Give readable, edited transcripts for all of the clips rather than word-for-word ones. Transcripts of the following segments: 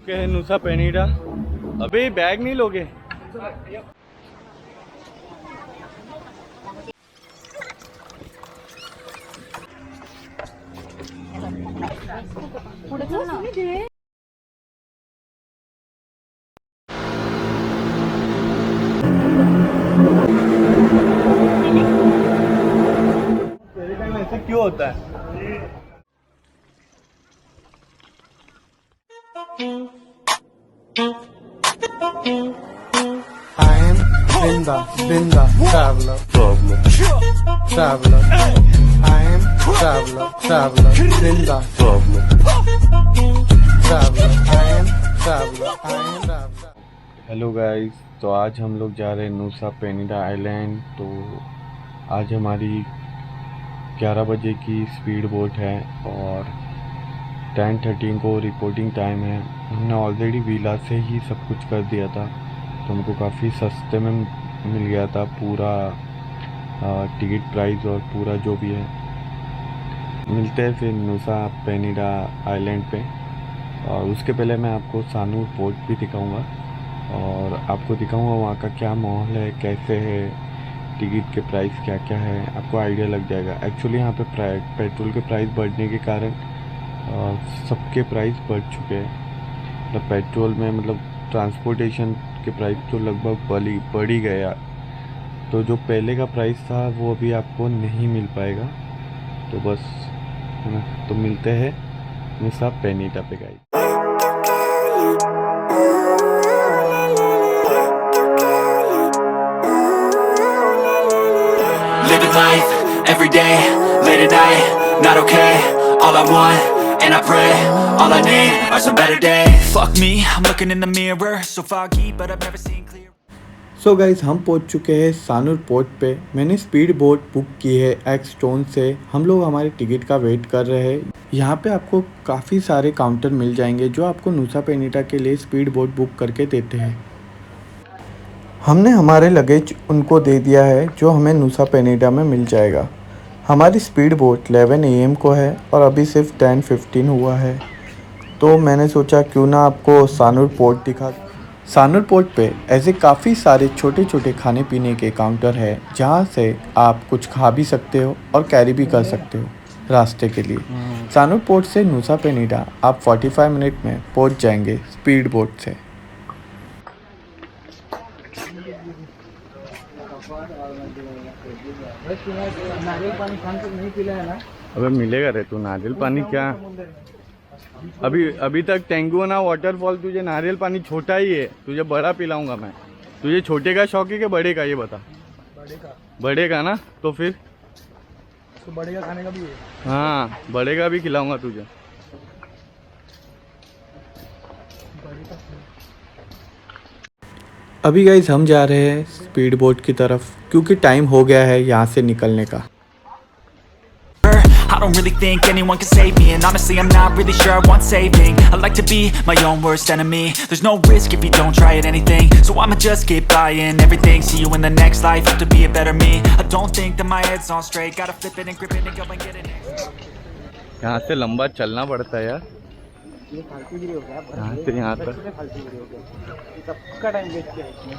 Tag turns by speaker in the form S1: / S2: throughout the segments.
S1: चुके हैं Nusa Penida. अबे बैग नहीं लोगे? ऐसा क्यों होता है?
S2: I am Binda, traveler. I am traveler, Binda, traveler. I am traveler.
S1: Hello guys, तो आज हम लोग जा रहे हैं नुसा पेनिडा आइलैंड। तो आज हमारी 11 बजे की स्पीड बोट है और 10:13 को रिपोर्टिंग टाइम है। हमने ऑलरेडी वीला से ही सब कुछ कर दिया था, तो हमको काफ़ी सस्ते में मिल गया था पूरा टिकट प्राइस और पूरा जो भी है। मिलते हैं फिर नुसा पेनिडा आइलैंड पे, और उसके पहले मैं आपको सानूर पोर्ट भी दिखाऊंगा और आपको दिखाऊंगा वहाँ का क्या माहौल है, कैसे है, टिकट के प्राइस क्या क्या है, आपको आइडिया लग जाएगा। एक्चुअली यहाँ पे पेट्रोल के प्राइस बढ़ने के कारण सबके प्राइस बढ़ चुके हैं। मतलब पेट्रोल में मतलब ट्रांसपोर्टेशन के प्राइस तो लगभग बढ़ ही गया। तो जो पहले का प्राइस था वो अभी आपको नहीं मिल पाएगा। तो बस है ना, तो मिलते हैं नुसा पेनिडा पे guys.
S3: Living life, every day, late at night, not okay. All I want, and I pray, all I need are some better days. Fuck me, I'm looking in the mirror, so foggy, but I've never seen clear.
S2: So guys, हम पहुंच चुके हैं Sanur port पे। मैंने speed boat book की है x stone से। हम लोग हमारे टिकट का वेट कर रहे हैं। यहाँ पे आपको काफ़ी सारे काउंटर मिल जाएंगे जो आपको नुसा पेनिडा के लिए स्पीड बोट बुक करके देते हैं। हमने हमारे लगेज उनको दे दिया है जो हमें नुसा पेनिडा में मिल जाएगा। हमारी स्पीड बोट 11 AM को है और अभी सिर्फ 10:15 हुआ है। तो मैंने सोचा क्यों ना आपको सानूर पोर्ट दिखा। सानूर पोर्ट पे ऐसे काफ़ी सारे छोटे छोटे खाने पीने के काउंटर है जहाँ से आप कुछ खा भी सकते हो और कैरी भी कर सकते हो रास्ते के लिए। सानूर पोर्ट से नुसा पेनिडा आप 45 मिनट में पहुँच जाएंगे स्पीड बोट से।
S1: अबे मिलेगा रे, तू नारियल पानी क्या? अभी तक टेंगुना वाटरफॉल तुझे नारियल पानी छोटा ही है, तुझे बड़ा पिलाऊंगा मैं। तुझे छोटे का शौक है कि बड़े का, ये बता। बड़े का ना, तो फिर
S4: तो बड़े का खाने का भी है।
S1: हाँ, बड़े का भी खिलाऊंगा तुझे।
S2: अभी गाइस हम जा रहे हैं स्पीड बोट की तरफ क्योंकि टाइम हो गया है यहाँ से निकलने का।
S3: I don't really think anyone can save me, and honestly I'm not really sure I want saving. I like to be my own worst enemy. There's no risk if you don't try at anything, so I'ma just keep buying everything. See you in the next life, have to be a better me. I don't think that my head's on straight, gotta flip it and grip it and go and get it.
S1: यहाँ से लंबा चलना पड़ता है यार, यहाँ से यहाँ तक।
S4: सबका टाइम वेस्ट किया इसमें।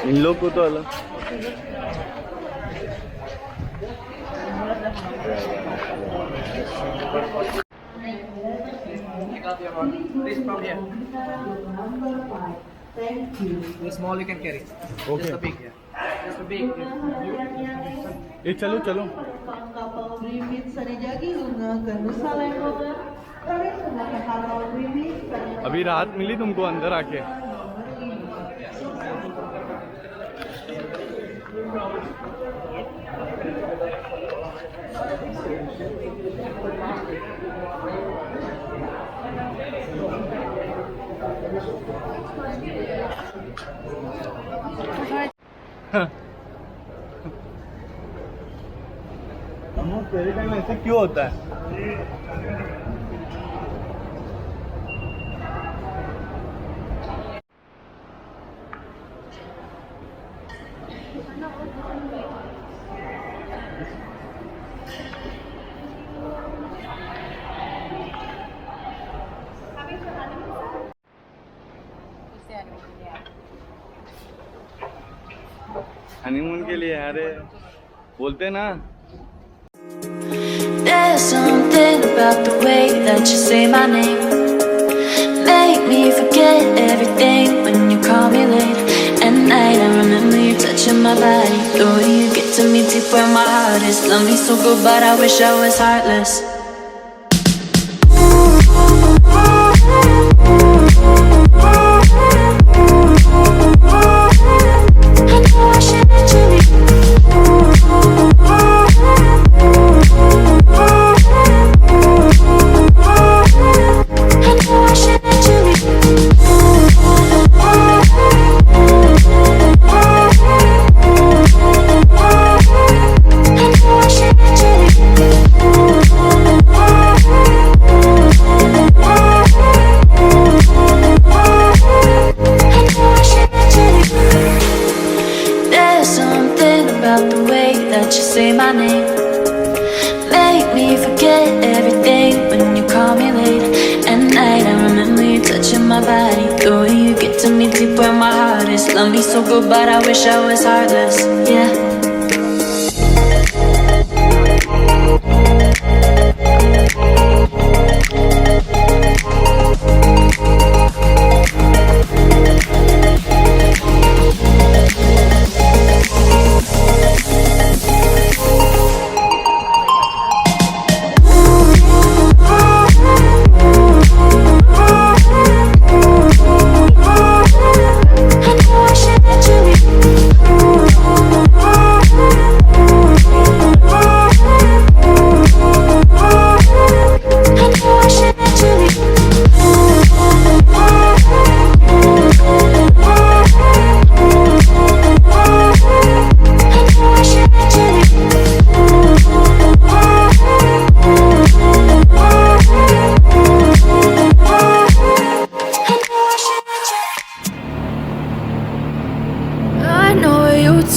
S1: इन लोग को तो अलग।
S4: Thank you. The small you can carry.
S1: Okay.
S4: Just the big, yeah. Just the big.
S1: ये चलो चलो। अभी राहत मिली तुमको अंदर आके? तेरे टाइम ऐसा क्यों होता है? हनीमून के लिए अरे बोलते ना.
S5: There's something about the way that you say my name. Make me forget everything when you call me late. At night I remember you touching my body. The way you get to me deep where my heart is. Love me so good but I wish I was heartless. Say my name. Make me forget everything when you call me late. At night I remember you touching my body. The way you get to me deep where my heart is. Love me so good but I wish I was heartless. Yeah.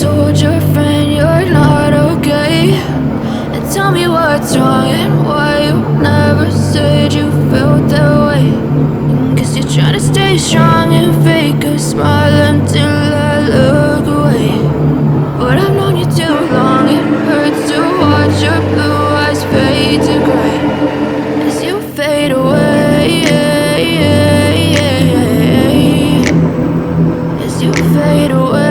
S5: Told your friend you're not okay, and tell me what's wrong and why you never said you felt that way. Guess you're trying to stay strong and fake a smile until I look away. But I've known you too long, it hurts to watch your blue eyes fade to gray as you fade away, as you fade away.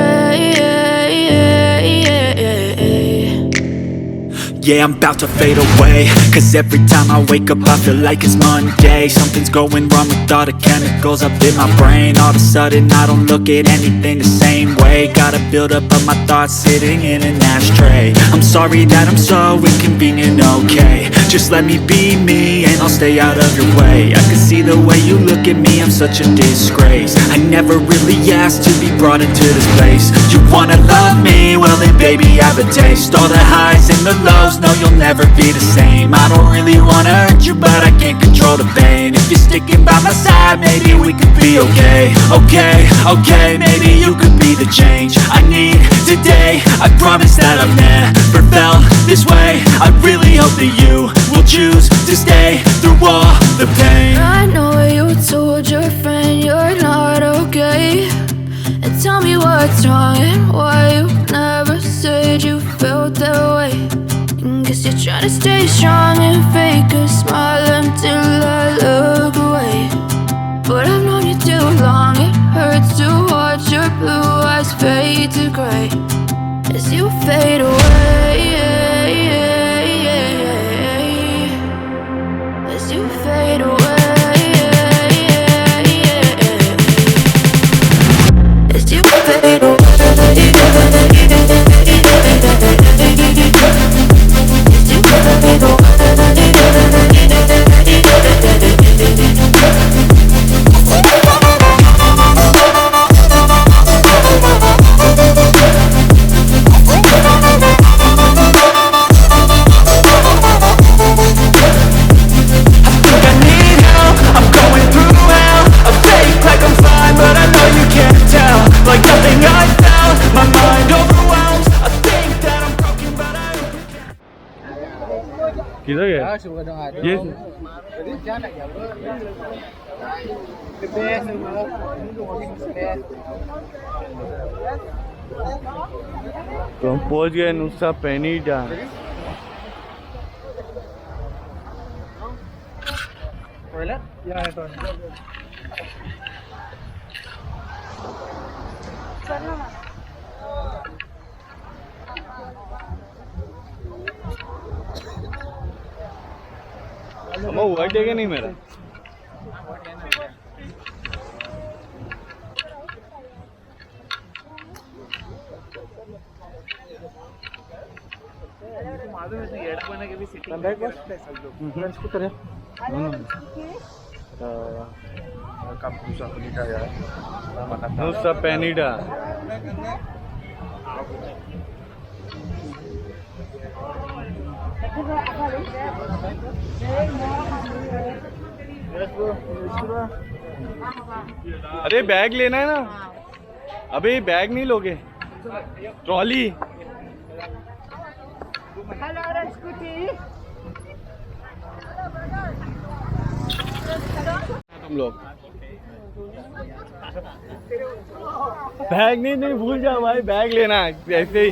S3: Yeah, I'm about to fade away, cause every time I wake up I feel like it's Monday. Something's going wrong with all the chemicals up in my brain. All of a sudden I don't look at anything the same way. Gotta build up of my thoughts sitting in an ashtray. I'm sorry that I'm so inconvenient, okay. Just let me be me and I'll stay out of your way. I can see the way you look at me, I'm such a disgrace. I never really asked to be brought into this place. You wanna love me? Well then baby I have a taste. All the highs and the lows, no you'll never be the same. I don't really wanna hurt you but I can't control the pain. If you're sticking by my side maybe we could be okay. Okay, maybe you could be the change I need today. I promise that I've never felt this way. I really hope that you will choose to stay through all the pain.
S5: I know you told your friend you're not okay, and tell me what's wrong and why you never said you felt that way. Guess you're trying to stay strong and fake a smile until I look away. But I've known you too long, it hurts to watch your blue eyes fade to gray as you fade away, as you fade away, as you fade away.
S1: किधर गया ये तो हम पहुंच गए Nusa Penida. हुआ टेके नहीं मेरा नुसा पेनिडा। अरे बैग लेना है ना, अबे बैग नहीं लोगे, ट्रॉली। तुम लोग बैग नहीं भूल जाओ भाई, बैग लेना ऐसे ही।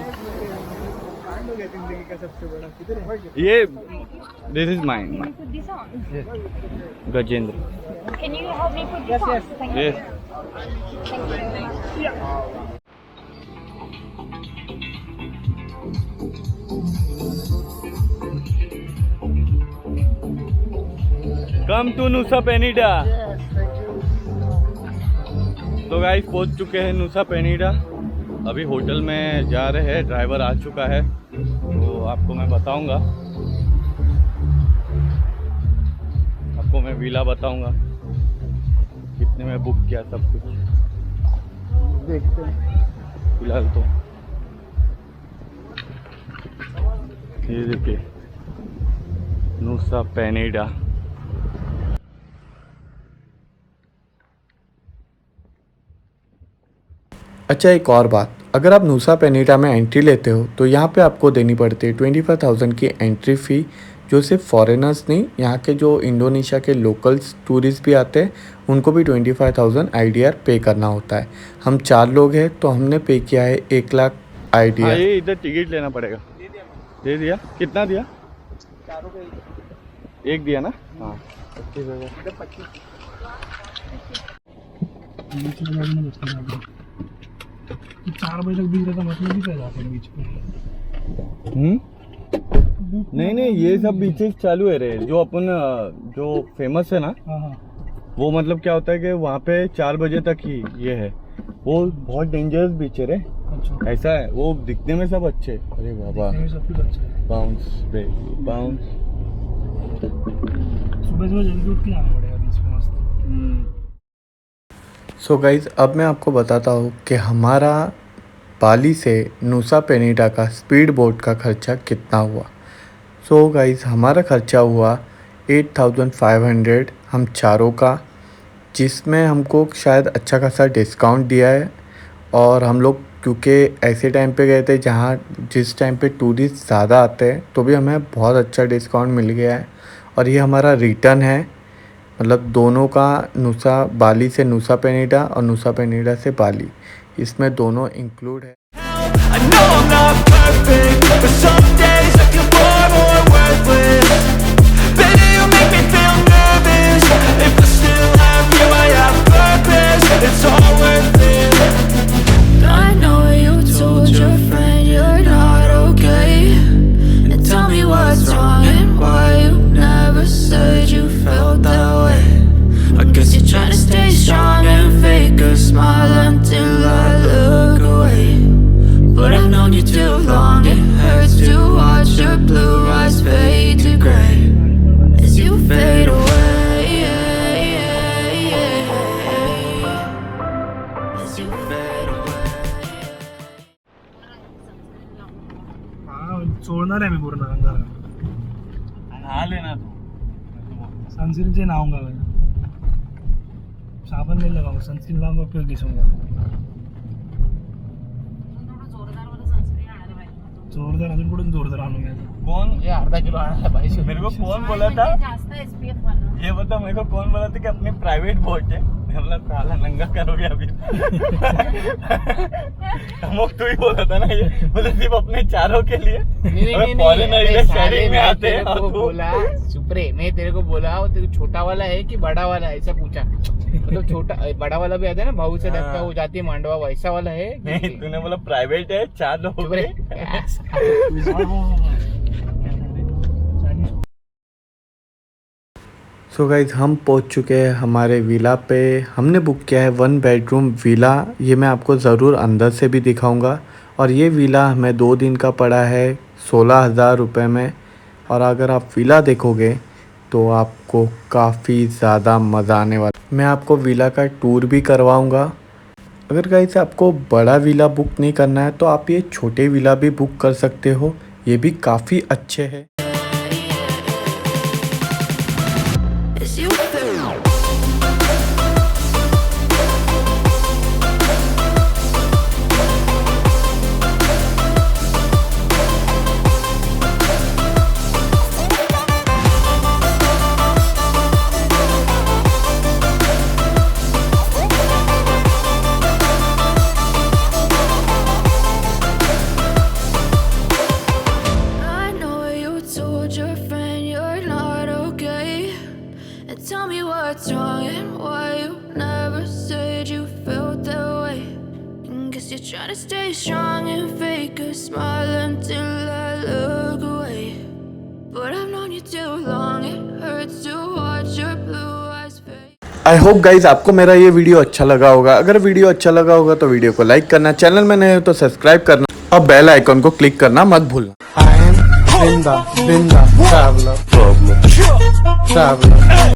S1: ये this is mine Gajendra.
S6: Can you help me put this on? Thank you.
S1: Come to Nusa Penida. तो गाइस पहुंच चुके हैं नुसा पेनिडा। अभी होटल में जा रहे हैं, ड्राइवर आ चुका है तो आपको मैं बताऊंगा, आपको मैं विला बताऊंगा कितने में बुक किया, सब कुछ देखते हैं। फिलहाल तो ये देखिए नुसा पेनिडा।
S2: अच्छा, एक और बात, अगर आप नुसा पेनिडा में एंट्री लेते हो तो यहाँ पे आपको देनी पड़ती है 25,000 की एंट्री फ़ी, जो सिर्फ फॉरेनर्स नहीं, यहाँ के जो इंडोनेशिया के लोकल्स टूरिस्ट भी आते हैं उनको भी 25,000 IDR पे करना होता है। हम 4 लोग हैं तो हमने पे किया है 1 लाख IDR।
S1: ये इधर टिकट लेना पड़ेगा। दे दिया? कितना दिया? 1 दिया ना? हाँ 25,000।
S4: 4 बजे तक बीच रहता मतलब भी कर जाते हैं बीच में।
S1: नहीं ये सब बीचेस चालू है रे, जो अपन जो फेमस है ना।
S4: हाँ
S1: वो मतलब क्या होता है कि वहाँ पे 4 बजे तक ही ये है, वो बहुत डेंजरस बीच है रे।
S4: अच्छा,
S1: ऐसा है, वो दिखने में सब अच्छे। अरे बाबा
S4: सब कुछ अच्छा है।
S1: Bounce baby bounce.
S4: सुबह जल्दी उठ के आना पड़ेगा बीच में मस्त।
S2: सो गाइज़, अब मैं आपको बताता हूँ कि हमारा बाली से नुसा पेनिडा का स्पीड बोट का खर्चा कितना हुआ। सो गाइज़, हमारा खर्चा हुआ 8,500 हम चारों का, जिसमें हमको शायद अच्छा खासा डिस्काउंट दिया है। और हम लोग क्योंकि ऐसे टाइम पे गए थे जहाँ जिस टाइम पे टूरिस्ट ज़्यादा आते हैं, तो भी हमें बहुत अच्छा डिस्काउंट मिल गया है। और ये हमारा रिटर्न है, मतलब दोनों का, नुसा बाली से नुसा पेनिडा और नुसा पेनिडा से बाली, इसमें दोनों इंक्लूड है।
S3: I know I'm not perfect, but some days I feel far more worthless. Baby, you make me feel nervous. If I still have you, I have purpose. It's all worth it.
S5: I know you told your friend you're not okay, and tell me what's wrong and why you never said you felt that way. I guess you're trying to stay strong and fake a smile until I look away. But I've known you too long, it hurts to watch your blue eyes fade to grey as you fade away, as you fade away.
S4: हाँ सोडणार आहे मी पूर्ण अंगाला।
S1: नहा लेना तू।
S4: Sunscreen से नहाऊंगा मैं, साबुन नहीं लगाऊंगा, सनस्क्रीन लगाऊंगा फिर घिसूंगा। जोरदार अजून कुठून जोरदार आणू मी आता.
S1: कौन
S7: ये आधा किलो आना भाई
S1: मेरे को कौन बोला था
S6: जास्त SPF वाला.
S1: ये बता मेरे को कौन बोला था कि अपनी प्राइवेट बोट है हमला साला नंगा करोगे अभी अमुक तू ही बोला था ना ये बोले सिर्फ अपने चारों के लिए फॉरेनर इधर शहर में आते हैं
S7: तेरे को बोला सुप्रे मैं तेरे को बोला वो तेरे छोटा वाला है कि बड़ा वाला है ऐसा पूछा मतलब छोटा बड़ा वाला भी आता है ना भाऊ से धक्का हो जाती है मांडवा वैसा वाला है
S1: नहीं तूने बोला प्राइवेट है 4 लोग
S7: सुप्रे
S2: सो गाइज हम पहुंच चुके हैं हमारे विला पे। हमने बुक किया है 1 बेडरूम विला। ये मैं आपको ज़रूर अंदर से भी दिखाऊंगा। और ये विला हमें 2 दिन का पड़ा है 16,000 रुपये में। और अगर आप विला देखोगे तो आपको काफ़ी ज़्यादा मज़ा आने वाला। मैं आपको विला का टूर भी करवाऊंगा। अगर गाइज आपको बड़ा विला बुक नहीं करना है तो आप ये छोटे विला भी बुक कर सकते हो, ये भी काफ़ी अच्छे हैं।
S5: Is you I know you told your friend you're not okay. And tell me what's wrong and why you never said you felt that way. And guess you're trying to stay strong and fake a smile until I look away. But I've known you too long, it hurts to watch your blue eyes fade.
S2: I hope guys आपको मेरा ये video अच्छा लगा होगा। अगर video अच्छा लगा होगा तो वीडियो को लाइक करना, चैनल में नए हो तो सब्सक्राइब करना और बेल आइकन को क्लिक करना मत भूलना।